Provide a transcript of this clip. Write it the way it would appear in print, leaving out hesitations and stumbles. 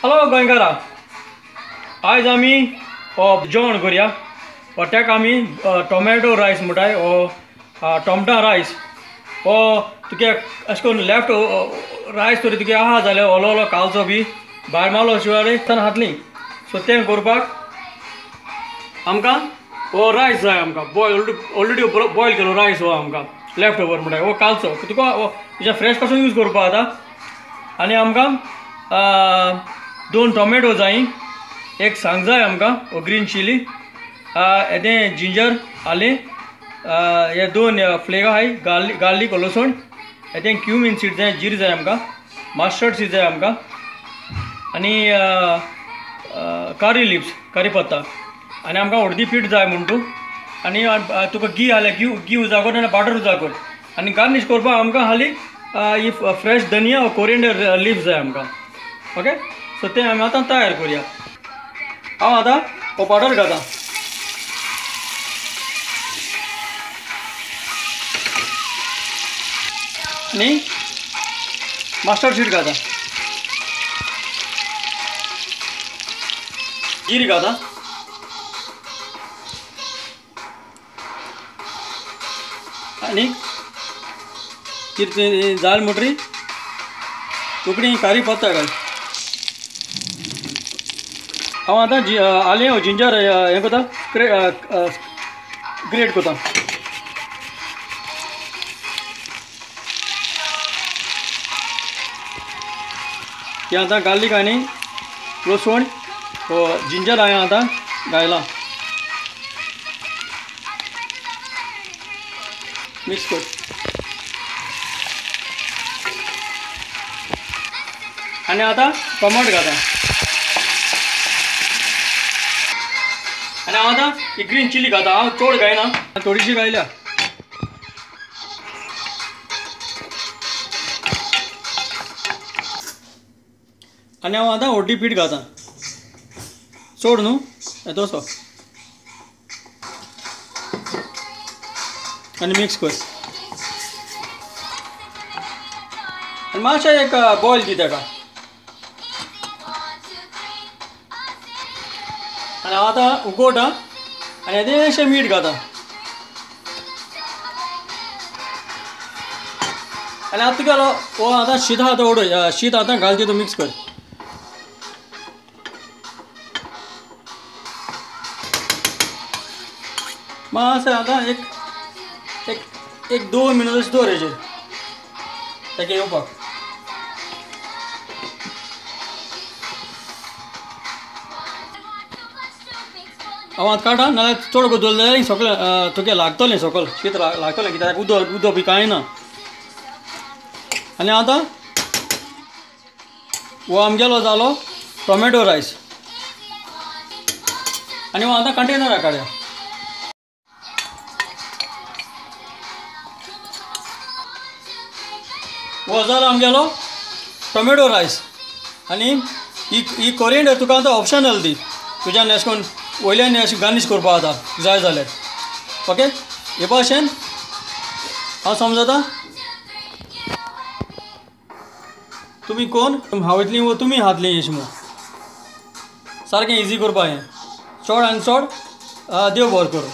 Hello गोंयकारा, आयज आमी जेवण करूया. ताका आमी टोमॅटो रायस म्हणटाय ओ टोमटा रायस. ओ तुगे अशें करून लेफ्ट रायस तरी तुगे आहा जाल्यार ओलो ओलो कालचो बी भायर मारलो शिवाय हातली. सो तें करपाक आमकां हो रायस जाय. आमकां ऑलरेडी बॉयल केलो रायस हो आमकां लेफ्ट ओवर म्हणटाय हो कालचो. तुका तुज्या फ्रेश पासून यूज करपा जाता. आनी आमकां 2 टोमॅटो जाय, एक सांग जाय आमकां ग्रीन चिली, येतें जिंजर आलें, हे 2 फ्लेगा आहाय गार्लीक लसूण, येतें क्यूमीन सीड जाय, जीर जाय आमकां, मस्टर्ड सीड जाय आमकां, आनी करी लिव्स करी पत्ता, आनी आमकां हळदी पीठ जाय म्हण तूं. आनी तुका घी जाल्यार घी उजा कर, नाल्यार बटर उजा कर. आनी गार्निश करपाक आमकां हाली ही फ्रेश धनिया कोरिएंडर लिव्स जाय आमकां. ओके, सो तें आमी आतां तयार करुया. हांव आतां हो बटर घालता आनी मस्टर्ड सीड घालता, जीर घालता, आनी जाल म्हणटरी उकडी करी पत्ता घाल. हांव आतां आलें जिंजर हें करता, ग्रेट करता. हें आतां गार्लीक आनी लसूण जिंजर हांवें आतां घायलां. मिक्स कर. आनी आतां टोमाट घालता. आनी हांव आतां ही ग्रीन चिली घालता. हांव चड घायना, थोडीशी घायल्या. आनी हांव आतां हळदी पीठ घालता, चड न्हू, येदोसो, आनी मिक्स कर. आनी मातशें एक बॉयल दी ताका. आनी हांव आतां उगवटा आनी येदेशें मीठ घालता. आनी आतां तुगेलो हो आतां शीत आहा तो उडय, शीत आतां घाल तितून मिक्स कर. मातशें आतां एक 2 मिनट अशें दवर हेजेर ताका येवपाक. हांव आतां काडटा, नाल्यार चड दवरलें जाल्यार सकयल तुगे लागतलें, सकयल शीत लागतलें, कित्याक उदक बी कांय ना. आनी आतां हो आमगेलो जालो टोमॅटो रायस. आनी हो आतां कंटेनराक काडया. हो जालो आमगेलो टोमॅटो रायस. आनी ही कोरिएंडर तुका आतां ऑप्शनल दी, तुज्यान अशें करून वयल्यान अशें गार्निश करपा जाता जाय जाल्यार. ओके, हे भाशेन हांव समजता. तुमी कोण हांवेतली वो तुमी हातली अशें म्हणून सारकें इजी करपा हें. चड आनी चड देव बरें करूं.